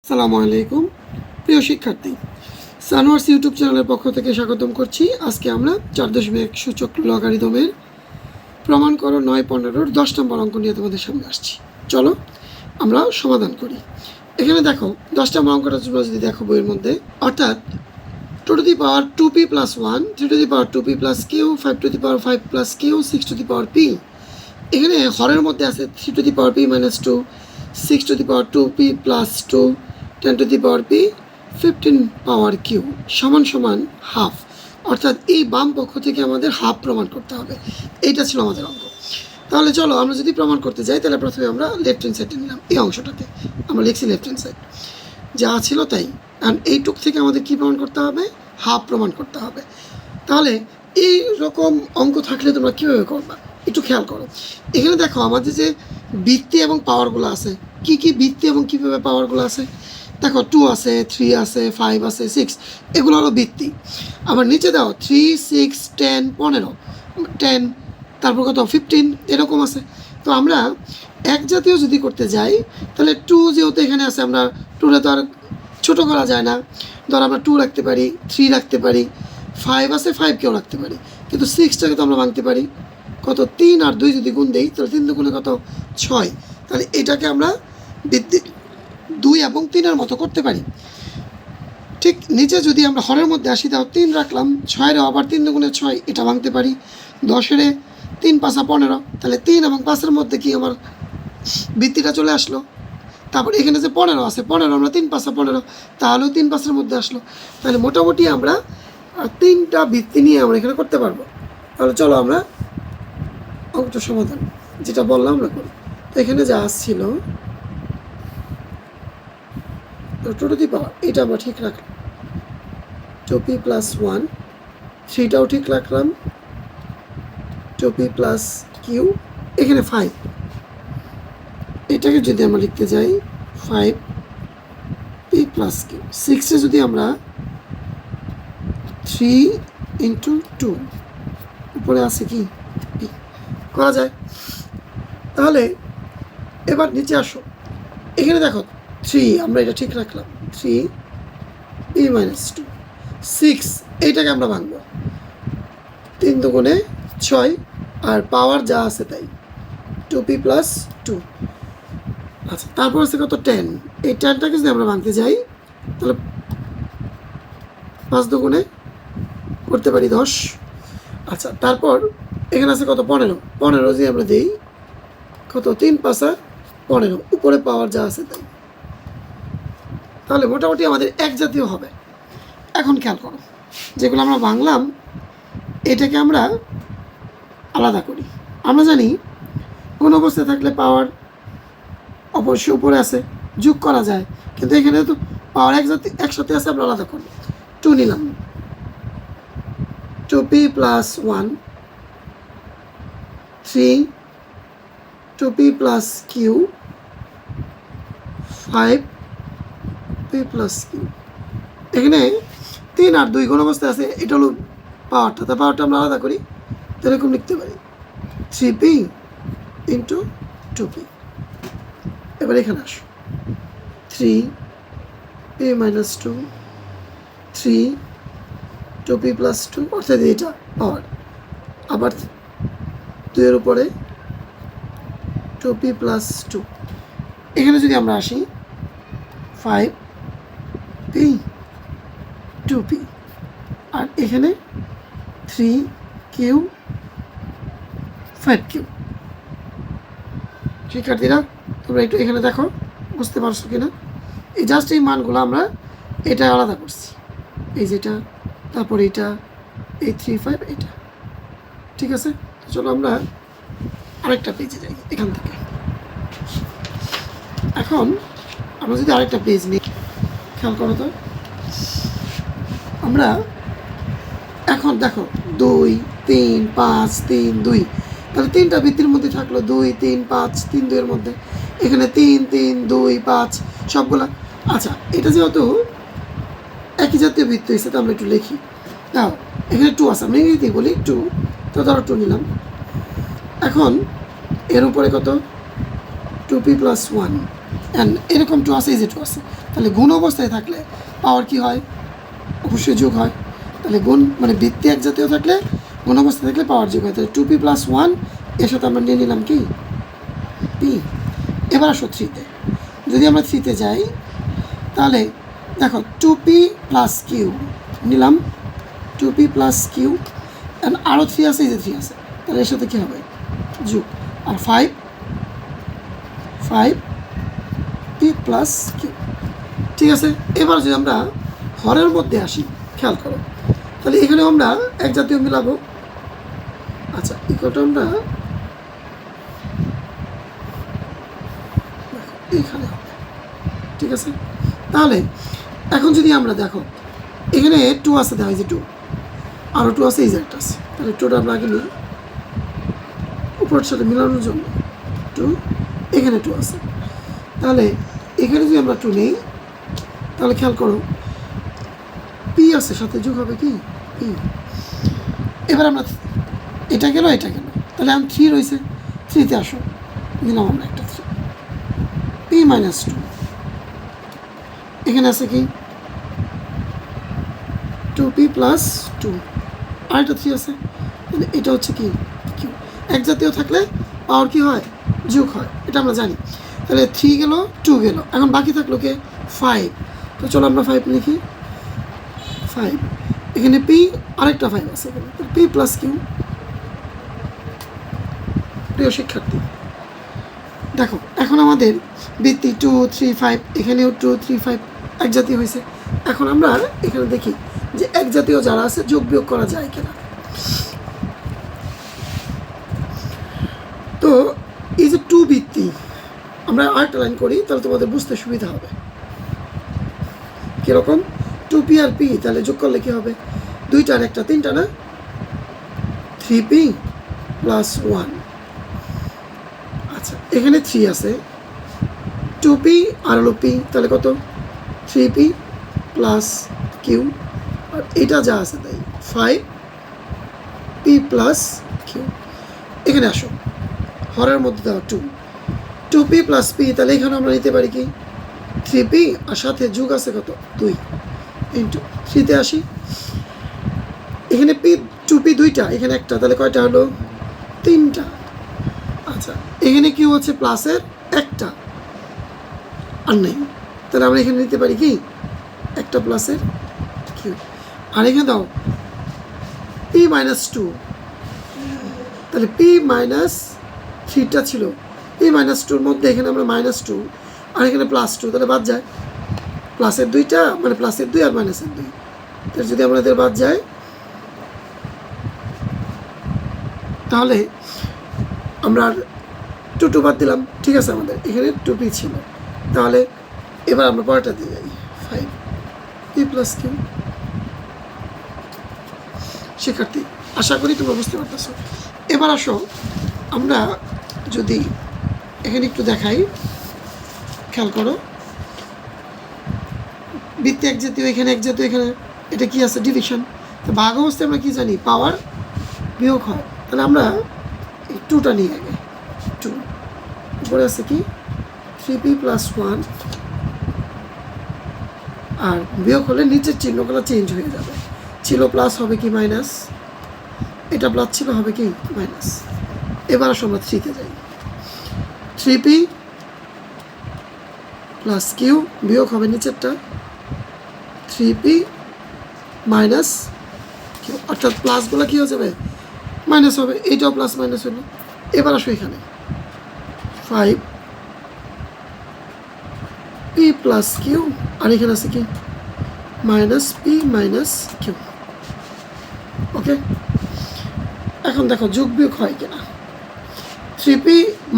আসসালামু আলাইকুম প্রিয় শিক্ষার্থী, সানোয়ার্স ইউটিউব চ্যানেলের পক্ষ থেকে স্বাগতম করছি। আজকে আমরা 4.1 সূচক লগারিদমের প্রমাণ করো 9-15 10 নম্বর অঙ্ক নিয়ে তোমাদের সামনে আসছি। চলো আমরা সমাধান করি। এখানে দেখো 10 নম্বর অঙ্কটা তোমরা যদি দেখো বইয়ের মধ্যে, অর্থাৎ 2 to the power 2p plus 1, 3 to the power 2p plus q, 5 to the power 5 plus q, 6 to the power p। এখানে হরের মধ্যে আছে 3 to the power p minus 2, 6 to the power 2p plus 2, 10 to the power p, 15 power q সমান সমান half. অর্থাৎ এই বাম পক্ষ থেকে আমাদের হাফ প্রমাণ করতে হবে। এইটা ছিল আমাদের অঙ্ক। তাহলে চলো আমরা যদি প্রমাণ করতে যাই, তাহলে প্রথমে আমরা লেফট হ্যান্ড সাইডে নিলাম। এই অংশটাতে আমরা লিখছি লেফট হ্যান্ড সাইড, যা ছিল তাই। কারণ এইটুক থেকে আমাদের কী প্রমাণ করতে হবে? হাফ প্রমাণ করতে হবে। তাহলে এই রকম অঙ্ক থাকলে তোমরা কীভাবে করবা একটু খেয়াল করো। এখানে দেখো আমাদের যে বৃত্তি এবং পাওয়ারগুলো আছে, কি কি বৃত্তি এবং কীভাবে পাওয়ারগুলো আছে দেখো। 2 আছে, 3 আছে, 5 আছে, 6, এগুলো হলো বৃত্তি। আবার নিচে দাও 3, 6, 10, 15, 10, তারপর কত 15 এরকম আছে। তো আমরা এক জাতীয় যদি করতে যাই, তাহলে 2 যেহেতু এখানে আছে, আমরা 2টা তো আর ছোটো করা যায় না। ধর আমরা 2 রাখতে পারি, 3 রাখতে পারি, 5 আছে, 5কেও রাখতে পারি, কিন্তু 6টাকে তো আমরা ভাঙতে পারি। কত 3 আর 2 যদি গুণ দেই, তাহলে 3 দুগুণে কত 6। তাহলে এটাকে আমরা বৃত্তি 2 এবং 3-এর মতো করতে পারি। ঠিক নিচে যদি আমরা হরের মধ্যে আসি, তাও 3 রাখলাম, 6-এরও আবার 3 দুগুণে 6, এটা ভাঙতে পারি। 10-এর 3 5 15, তাহলে 3 এবং 5-এর মধ্যে কি আমার বৃত্তিটা চলে আসলো। তারপর এখানে যে 15 আছে, 15 আমরা 3 5 15, তাহলেও 3 5-এর মধ্যে আসলো। তাহলে মোটামুটি আমরা 3টা বৃত্তি নিয়ে আমরা এখানে করতে পারবো। তাহলে চলো আমরা অঙ্কটা সমাধান যেটা বললাম আমরা করি। তো এখানে যা আসছিল 2 to the power, এটা আমরা ঠিক রাখলাম, 2p plus 1, 3টাও ঠিক রাখলাম, 2p plus q, এখানে 5, এটাকে যদি আমরা লিখতে যাই 5p plus q, 6-এ যদি আমরা 3 into 2, উপরে আছে কি p করা যায়। তাহলে এবার নিচে আসো, এখানে দেখো 3 আমরা এটা ঠিক রাখলাম, 3p minus 2, 6 এইটাকে আমরা ভাঙবো, 3 দুগুণে 6, আর পাওয়ার যা আছে তাই, 2p plus 2। আচ্ছা, তারপর আছে কত 10, এই 10টাকে যদি আমরা ভাঙতে যাই, তাহলে 5 দুগুণে করতে পারি 10। আচ্ছা, তারপর এখানে আছে কত 15 যদি আমরা দিই, কত 3 5 15, উপরে পাওয়ার যা আছে তাই। তাহলে মোটামুটি আমাদের এক জাতীয় হবে। এখন খেয়াল করো, যেগুলো আমরা ভাঙলাম এটাকে আমরা আলাদা করি। আমরা জানি কোন অবস্থায় থাকলে পাওয়ার অবশ্যই উপরে আছে, যোগ করা যায়, কিন্তু এখানে তো পাওয়ার একসাথে আছে, আমরা আলাদা করব। 2 নিলাম, 2p plus 1, 3, 2p plus q, 5p plus q। এখানে 3 আর 2 কোন অবস্থায় আছে, এটা হলো পাওয়ারটা। তা পাওয়ারটা আমরা আলাদা করি, এরকম লিখতে পারি 3p into 2p। এবার এখানে আসো, 3p minus 2, 3, 2p plus 2, অর্থাৎ এটা পাওয়ার। আবার 2-এর উপরে 2p plus 2, এখানে যদি আমরা আসি 5p 2p, আর এখানে 3q 5q। শিক্ষার্থীরা তোমরা একটু এখানে দেখো, বুঝতে পারছো কিনা? এই জাস্ট এই মানগুলো আমরা এটা আলাদা করছি, এই যেটা, তারপর এটা, এই 3 5, এটা। ঠিক আছে, চলো আমরা আরেকটা পেজে যাই এখান থেকে। এখন আমরা যদি আরেকটা পেজ নিই, খেয়াল করো তো, আমরা এখন দেখো 2 3 5 3 2, তাহলে 3টা বৃত্তির মধ্যে থাকলো 2 3 5 3 2-এর মধ্যে, এখানে 3 3 2 5 সবগুলা। আচ্ছা, এটা যেহেতু একই জাতীয় বৃত্ত হয়েছে, তো আমরা একটু লিখি। দাও এখানে 2 আছে, আমি ইংরেজিতে বলি 2, তো ধরো 2 নিলাম। এখন এর উপরে কত 2p plus 1, অ্যান্ড এরকম টু আছে, এই যে টু আছে, তাহলে গুণ অবস্থায় থাকলে পাওয়ার কি হয়? অবশ্যই যোগ হয়। তাহলে গুণ মানে বৃত্তি এক জাতীয় থাকলে গুণ অবস্থায় থাকলে পাওয়ার যোগ হয়। তাহলে 2p + 1 এর সাথে আমরা নিয়ে নিলাম কি পি। এবার আসো 3-তে, যদি আমরা 3-তে যাই তাহলে দেখো 2p + q নিলাম, 2p + q অ্যান্ড আরও 3 আছে, এই যে 3 আছে, তাহলে এর সাথে কী হবে? যোগ। আর 5p + q, ঠিক আছে। এবার যদি আমরা হরের মধ্যে আসি, খেয়াল করো, তাহলে এখানে আমরা এক জাতীয় মিলাবো। আচ্ছা, ইকুয়ালটা আমরা এইখানে হবে, ঠিক আছে। তাহলে এখন যদি আমরা দেখো এখানে 2 আছে, দেখা যায় 2, আরও 2 আছে, এই যে একটা আছে, তাহলে 2টা আমরা আগে নিই উপরের সাথে মিলানোর জন্য। 2, এখানে 2 আছে, তাহলে এখানে যদি আমরা 2 নিই তাহলে খেয়াল করো পি আছে, সাথে যোগ হবে কি পি। এবার আমরা এটা গেল, তাহলে এখন 3 রয়েছে, 3-তে আসো, নিলাম আমরা একটা 3, p - 2, এখানে আছে কি 2p + 2, আরেকটা 3 আছে, তাহলে এটা হচ্ছে কি কিউ। এক জাতীয় থাকলে পাওয়ার কি হয়? যোগ হয়, এটা আমরা জানি। তাহলে 3 গেল, 2 গেল, এখন বাকি থাকলো কে? 5। তো চলো আমরা 5 লিখি, 5, এখানে p, আরেকটা 5 আছে, p + q। প্রিয় শিক্ষার্থী, দেখো এখন আমাদের বৃত্তি 2, 3, 5, এখানেও 2, 3, 5 এক জাতীয় হয়েছে। এখন আমরা এখানে দেখি যে এক জাতীয় যারা আছে যোগ বিয়োগ করা যায় কিনা। তো এই যে 2 বৃত্তি, আমরা আরেকটা লাইন করি তাহলে তোমাদের বুঝতে সুবিধা হবে। কীরকম? 2p আর p, তাহলে যোগ করলে কী হবে? 2টা আর 1টা 3টা না, 3p + 1। আচ্ছা, এখানে 3 আছে, 2p আর হলো p, তাহলে কত? 3p + q, আর এটা যা আছে তাই 5p + q। এখানে আসো, হরের মধ্যে দেওয়া 2, 2p + p, তাহলে এখানে আমরা নিতে পারি কি 3p, আর সাথে যোগ আছে কত? 2 ইন্টু 3-তে আসি, এখানে p 2p 2টা, এখানে একটা, তাহলে কয়টা হলো? 3টা। আচ্ছা, এখানে কি হচ্ছে? প্লাসের একটা আর নেই, তাহলে আমরা এখানে নিতে পারি কি একটা প্লাসের কিউ। আর এখানে দাও p - 2, তাহলে p - 3টা ছিল, p - 2-র মধ্যে এখানে আমরা -2 আর এখানে +2, তাহলে বাদ যায় প্লাসের 2টা, মানে প্লাসের 2 আর মাইনাসের 2, তাহলে যদি আমরা এদের বাদ যায় তাহলে আমরা 2 বাদ দিলাম, ঠিক আছে। আমাদের এখানে 2p ছিল, তাহলে এবার আমরা পরেরটা দিয়ে যাই, 5p + q। শিক্ষার্থী, আশা করি তোমরা বুঝতে পারতেছো। এবার আসো আমরা যদি এখানে একটু দেখাই, খেয়াল করো, বৃত্তি এক জাতীয়, এখানে এক জাতীয়, এখানে এটা কি আছে? ডিভিশন। তো ভাগ অবস্থায় আমরা কি জানি? পাওয়ার বিয়োগ হয়। তাহলে আমরা এই 2টা নিয়ে আগে, 2 উপরে আছে কি 3p + 1, আর বিয়োগ হলে নিচের চিহ্নগুলো চেঞ্জ হয়ে যাবে, ছিল প্লাস হবে কি মাইনাস, এটা প্লাস ছিল হবে কি মাইনাস। এবার আসো আমরা 3-তে যাই, 3p + q বিয়োগ হবে নিচেরটা 3p - q, অর্থাৎ প্লাসগুলো কী হয়ে যাবে? মাইনাস হবে, এইটাও প্লাস মাইনাস হলো। এবার আসো এখানে 5p + q, আর এখানে আছে কি -p - q। ওকে, এখন দেখো যোগ বিয়োগ হয় কিনা। 3p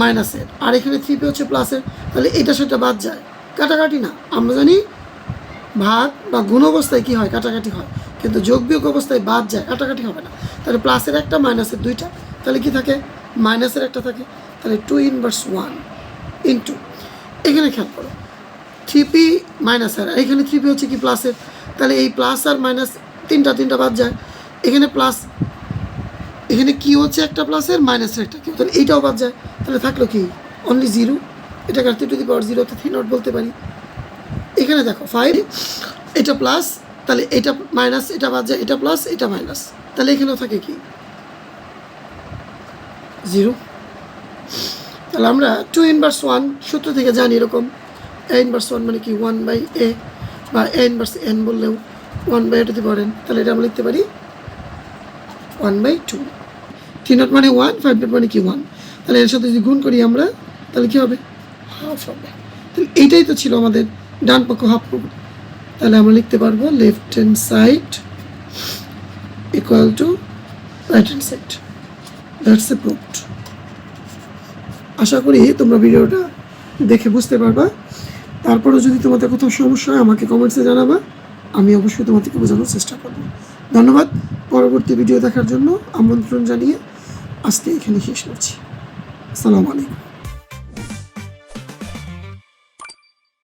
মাইনাসের আর এখানে 3p হচ্ছে প্লাসের, তাহলে এটা সেটা বাদ যায়, কাটাকাটি না। আমরা জানি ভাগ বা গুণ অবস্থায় কী হয়? কাটাকাটি হয়, কিন্তু যোগ বিয়োগ অবস্থায় বাদ যায়, কাটাকাটি হবে না। তাহলে প্লাসের একটা, মাইনাসের 2টা, তাহলে কি থাকে? মাইনাসের একটা থাকে, তাহলে 2 × 1 ইন্টু, এখানে খেয়াল করো 3p মাইনাসের আর এখানে 3p হচ্ছে কি প্লাসের, তাহলে এই প্লাস আর মাইনাস 3টা বাদ যায়, এখানে প্লাস, এখানে কি হচ্ছে একটা প্লাসের, মাইনাসের একটা কিউ, তাহলে এইটাও বাদ যায়, তাহলে থাকলো কি অনলি 0। এটাকে 3 তে 3 নট বলতে পারি। এখানে দেখো 5, এটা প্লাস, তাহলে এটা মাইনাস, এটা বাদ যায়, এটা প্লাস, এটা মাইনাস, তাহলে এখানেও থাকে কি 0। তাহলে আমরা 2 ইনভার্স 1 সূত্র থেকে জানি এরকম, a ইনভার্স 1 মানে কি 1/a, বা a ইনভার্স n বললেও 1/a to the power n, তাহলে এটা আমরা লিখতে পারি 1/2। 3 নট মানে 1, 5 নট মানে কি 1, তাহলে এর সাথে যদি গুণ করি আমরা তাহলে কি হবে হাফ হবে। তাহলে এইটাই তো ছিল আমাদের ডান পক্ষ হাফ পক্ষ, তাহলে আমরা লিখতে পারবো left hand side equal to right hand side. That's a proved. আশা করি তোমরা ভিডিওটা দেখে বুঝতে পারবা। তারপরেও যদি তোমাদের কোথাও সমস্যা হয় আমাকে কমেন্টসে জানাবা, আমি অবশ্যই তোমাদেরকে বোঝানোর চেষ্টা করব। ধন্যবাদ। পরবর্তী ভিডিও দেখার জন্য আমন্ত্রণ জানিয়ে আজকে এখানে শেষ করছি। আসসালামু আলাইকুম।